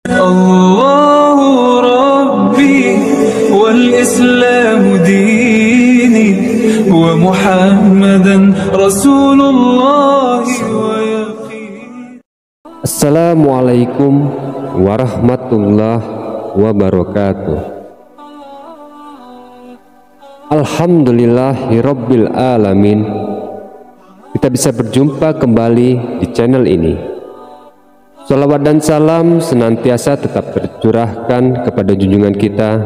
الله ربي والإسلام ديني ومحمدا رسول الله ويقيني. Assalamualaikum warahmatullahi wabarakatuh. Alhamdulillahirabbil alamin. Kita bisa berjumpa kembali di channel ini. Salawat dan salam senantiasa tetap tercurahkan kepada junjungan kita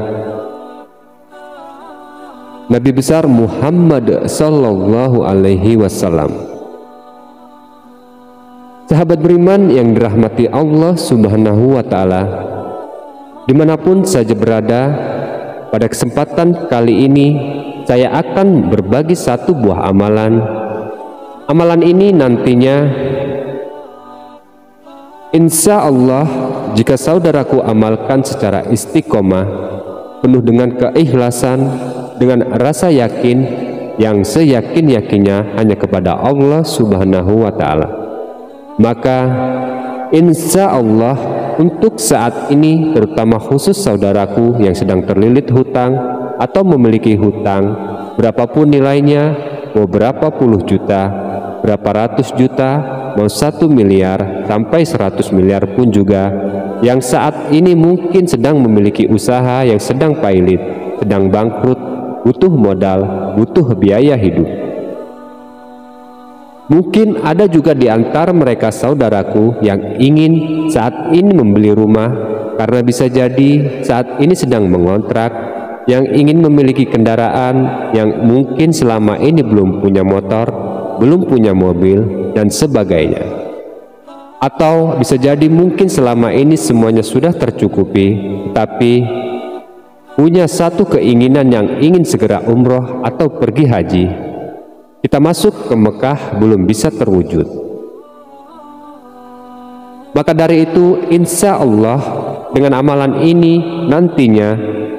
Nabi besar Muhammad sallallahu alaihi wasallam. Sahabat beriman yang dirahmati Allah subhanahu wa ta'ala, dimanapun saja berada, pada kesempatan kali ini saya akan berbagi satu buah amalan. Amalan ini nantinya insya Allah jika saudaraku amalkan secara istiqomah, penuh dengan keikhlasan, dengan rasa yakin yang seyakin-yakinnya hanya kepada Allah subhanahu wa ta'ala, maka insya Allah untuk saat ini, terutama khusus saudaraku yang sedang terlilit hutang atau memiliki hutang berapapun nilainya, mau berapa puluh juta, berapa ratus juta, mau 1 miliar sampai 100 miliar pun juga, yang saat ini mungkin sedang memiliki usaha yang sedang pailit, sedang bangkrut, butuh modal, butuh biaya hidup. Mungkin ada juga di antara mereka saudaraku yang ingin saat ini membeli rumah, karena bisa jadi saat ini sedang mengontrak, yang ingin memiliki kendaraan, yang mungkin selama ini belum punya motor, belum punya mobil, dan sebagainya. Atau bisa jadi mungkin selama ini semuanya sudah tercukupi, tapi punya satu keinginan yang ingin segera umroh atau pergi haji. Kita masuk ke Mekah belum bisa terwujud. Maka dari itu insya Allah dengan amalan ini nantinya,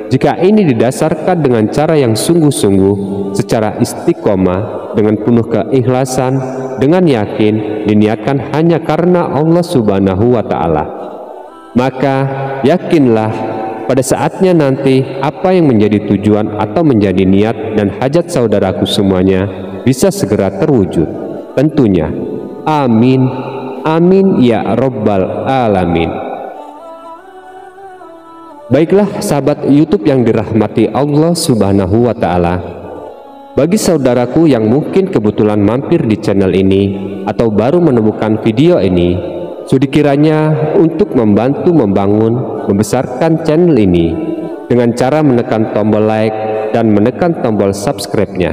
jika ini didasarkan dengan cara yang sungguh-sungguh, secara istiqomah, dengan penuh keikhlasan, dengan yakin, diniatkan hanya karena Allah subhanahu wa ta'ala, maka yakinlah pada saatnya nanti apa yang menjadi tujuan atau menjadi niat dan hajat saudaraku semuanya bisa segera terwujud tentunya. Amin, amin ya rabbal alamin. Baiklah sahabat YouTube yang dirahmati Allah subhanahu wa ta'ala, bagi saudaraku yang mungkin kebetulan mampir di channel ini atau baru menemukan video ini, sudi kiranya untuk membantu membangun, membesarkan channel ini dengan cara menekan tombol like dan menekan tombol subscribe-nya.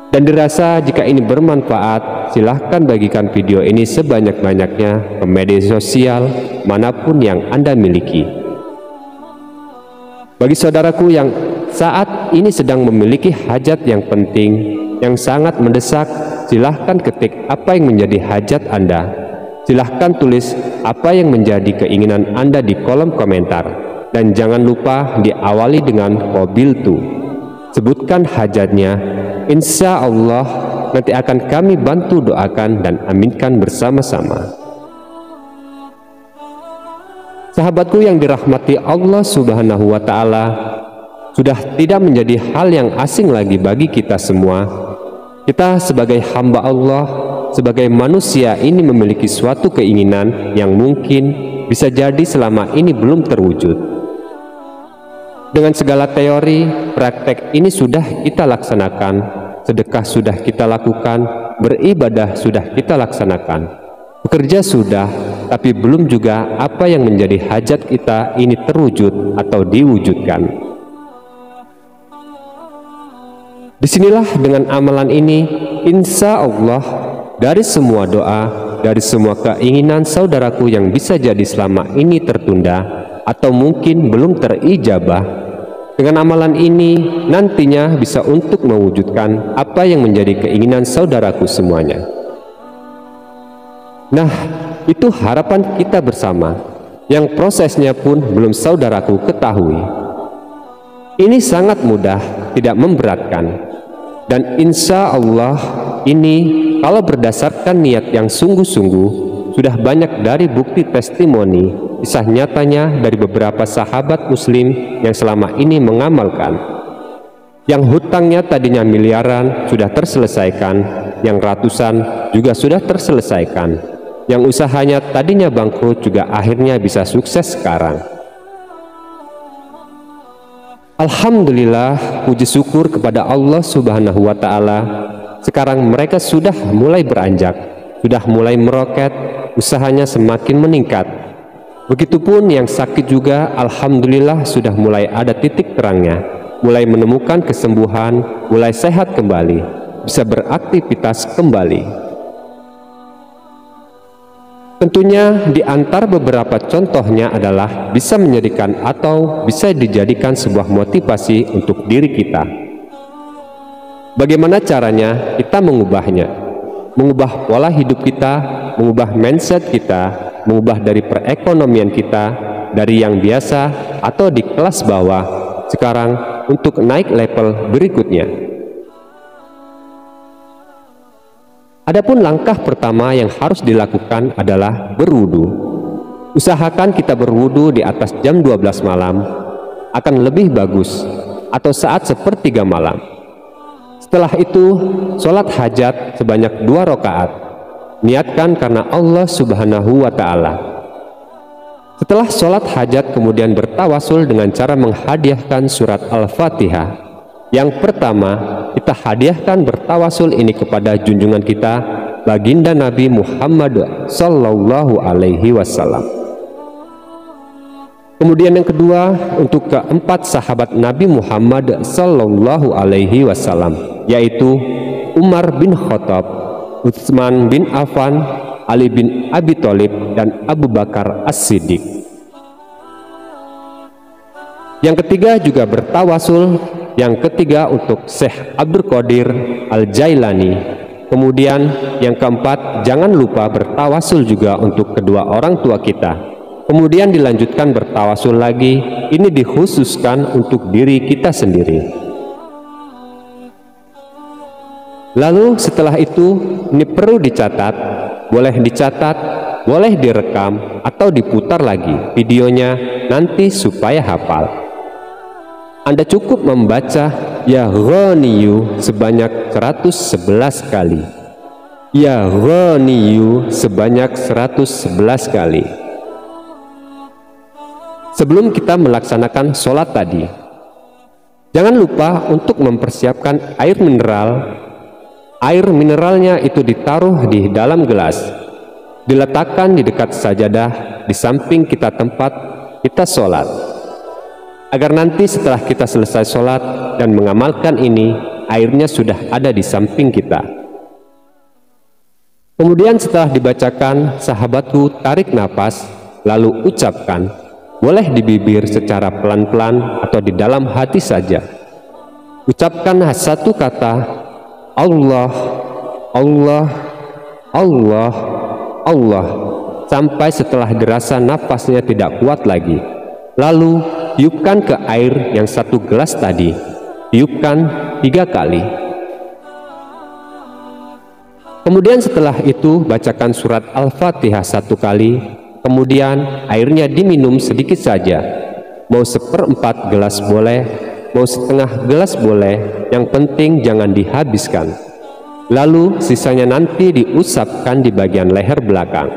Dan dirasa jika ini bermanfaat, silahkan bagikan video ini sebanyak-banyaknya ke media sosial manapun yang Anda miliki. Bagi saudaraku yang saat ini sedang memiliki hajat yang penting, yang sangat mendesak, silahkan ketik apa yang menjadi hajat Anda. Silahkan tulis apa yang menjadi keinginan Anda di kolom komentar. Dan jangan lupa diawali dengan qabiltu. Sebutkan hajatnya, insya Allah nanti akan kami bantu doakan dan aminkan bersama-sama. Sahabatku yang dirahmati Allah subhanahu wa ta'ala, sudah tidak menjadi hal yang asing lagi bagi kita semua. Kita sebagai hamba Allah, sebagai manusia ini memiliki suatu keinginan yang mungkin bisa jadi selama ini belum terwujud. Dengan segala teori, praktek ini sudah kita laksanakan, sedekah sudah kita lakukan, beribadah sudah kita laksanakan, bekerja sudah, tapi belum juga apa yang menjadi hajat kita ini terwujud atau diwujudkan. Disinilah dengan amalan ini, insya Allah dari semua doa, dari semua keinginan saudaraku yang bisa jadi selama ini tertunda atau mungkin belum terijabah, dengan amalan ini nantinya bisa untuk mewujudkan apa yang menjadi keinginan saudaraku semuanya. Nah, itu harapan kita bersama, yang prosesnya pun belum saudaraku ketahui. Ini sangat mudah, tidak memberatkan, dan insya Allah ini kalau berdasarkan niat yang sungguh-sungguh, sudah banyak dari bukti testimoni kisah nyatanya dari beberapa sahabat muslim yang selama ini mengamalkan. Yang hutangnya tadinya miliaran sudah terselesaikan, yang ratusan juga sudah terselesaikan, yang usahanya tadinya bangkrut juga akhirnya bisa sukses sekarang. Alhamdulillah, puji syukur kepada Allah Subhanahu wa Ta'ala. Sekarang mereka sudah mulai beranjak, sudah mulai meroket, usahanya semakin meningkat. Begitupun yang sakit juga, alhamdulillah sudah mulai ada titik terangnya, mulai menemukan kesembuhan, mulai sehat kembali, bisa beraktivitas kembali. Tentunya di antara beberapa contohnya adalah bisa menjadikan atau bisa dijadikan sebuah motivasi untuk diri kita. Bagaimana caranya kita mengubahnya? Mengubah pola hidup kita, mengubah mindset kita, mengubah dari perekonomian kita, dari yang biasa atau di kelas bawah, sekarang untuk naik level berikutnya. Adapun langkah pertama yang harus dilakukan adalah berwudu. Usahakan kita berwudu di atas jam 12 malam, akan lebih bagus, atau saat sepertiga malam. Setelah itu, sholat hajat sebanyak 2 rakaat. Niatkan karena Allah Subhanahu wa Ta'ala. Setelah sholat hajat, kemudian bertawasul dengan cara menghadiahkan surat Al-Fatihah. Yang pertama, kita hadiahkan bertawasul ini kepada junjungan kita, baginda Nabi Muhammad Sallallahu Alaihi Wasallam. Kemudian yang kedua, untuk keempat sahabat Nabi Muhammad Sallallahu Alaihi Wasallam, yaitu Umar bin Khattab, Utsman bin Affan, Ali bin Abi Thalib, dan Abu Bakar As-Siddiq. Yang ketiga juga bertawasul, yang ketiga untuk Syekh Abdul Qadir Al-Jailani. Kemudian yang keempat, jangan lupa bertawasul juga untuk kedua orang tua kita. Kemudian dilanjutkan bertawasul lagi, ini dikhususkan untuk diri kita sendiri. Lalu setelah itu, ini perlu dicatat, boleh direkam atau diputar lagi videonya nanti supaya hafal. Anda cukup membaca Ya Ghaniyu sebanyak 111 kali. Ya Ghaniyu sebanyak 111 kali. Sebelum kita melaksanakan sholat tadi, jangan lupa untuk mempersiapkan air mineral. Air mineralnya itu ditaruh di dalam gelas, diletakkan di dekat sajadah di samping kita tempat kita sholat, agar nanti setelah kita selesai sholat dan mengamalkan ini, airnya sudah ada di samping kita. Kemudian setelah dibacakan, sahabatku tarik nafas, lalu ucapkan, boleh di bibir secara pelan-pelan atau di dalam hati saja. Ucapkan satu kata, Allah, Allah, Allah, Allah, sampai setelah dirasa nafasnya tidak kuat lagi. Lalu tiupkan ke air yang 1 gelas tadi, tiupkan 3 kali. Kemudian setelah itu bacakan surat Al-Fatihah 1 kali. Kemudian airnya diminum sedikit saja, mau 1/4 gelas boleh, mau setengah gelas boleh, yang penting jangan dihabiskan. Lalu sisanya nanti diusapkan di bagian leher belakang.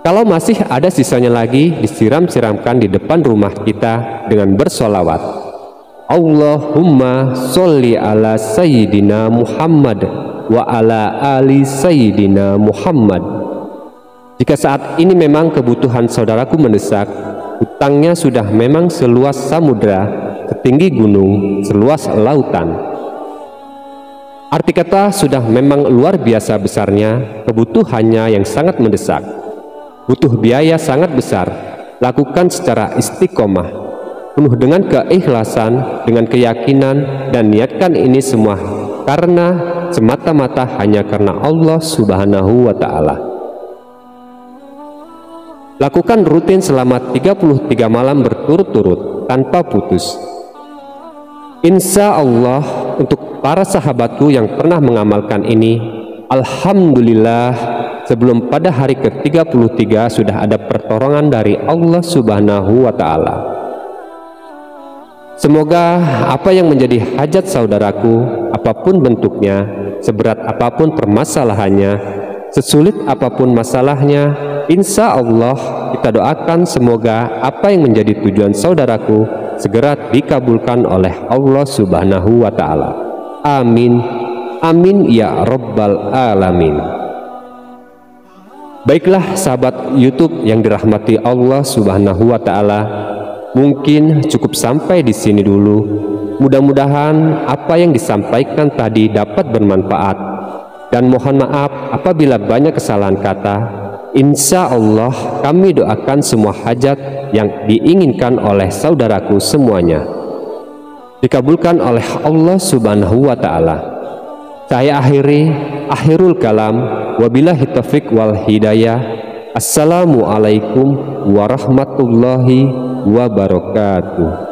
Kalau masih ada sisanya lagi, disiram-siramkan di depan rumah kita dengan bersolawat. Allahumma sholli ala Sayyidina Muhammad wa ala ali Sayyidina Muhammad. Jika saat ini memang kebutuhan saudaraku mendesak, hutangnya sudah memang seluas samudra, setinggi gunung, seluas lautan. Arti kata sudah memang luar biasa besarnya, kebutuhannya yang sangat mendesak, butuh biaya sangat besar. Lakukan secara istiqomah, penuh dengan keikhlasan, dengan keyakinan, dan niatkan ini semua karena semata-mata hanya karena Allah Subhanahu wa Ta'ala. Lakukan rutin selama 33 malam berturut-turut tanpa putus. Insya Allah untuk para sahabatku yang pernah mengamalkan ini, alhamdulillah sebelum pada hari ke-33 sudah ada pertolongan dari Allah Subhanahu wa Ta'ala. Semoga apa yang menjadi hajat saudaraku, apapun bentuknya, seberat apapun permasalahannya, sesulit apapun masalahnya, insya Allah kita doakan semoga apa yang menjadi tujuan saudaraku segera dikabulkan oleh Allah Subhanahu wa Ta'ala. Amin. Amin ya Rabbal Alamin. Baiklah sahabat YouTube yang dirahmati Allah Subhanahu wa Ta'ala, mungkin cukup sampai di sini dulu. Mudah-mudahan apa yang disampaikan tadi dapat bermanfaat, dan mohon maaf apabila banyak kesalahan kata. Insya Allah kami doakan semua hajat yang diinginkan oleh saudaraku semuanya dikabulkan oleh Allah Subhanahu wa Ta'ala. Saya akhirul kalam, wabillahi taufiq wal hidayah. Assalamualaikum warahmatullahi wabarakatuh.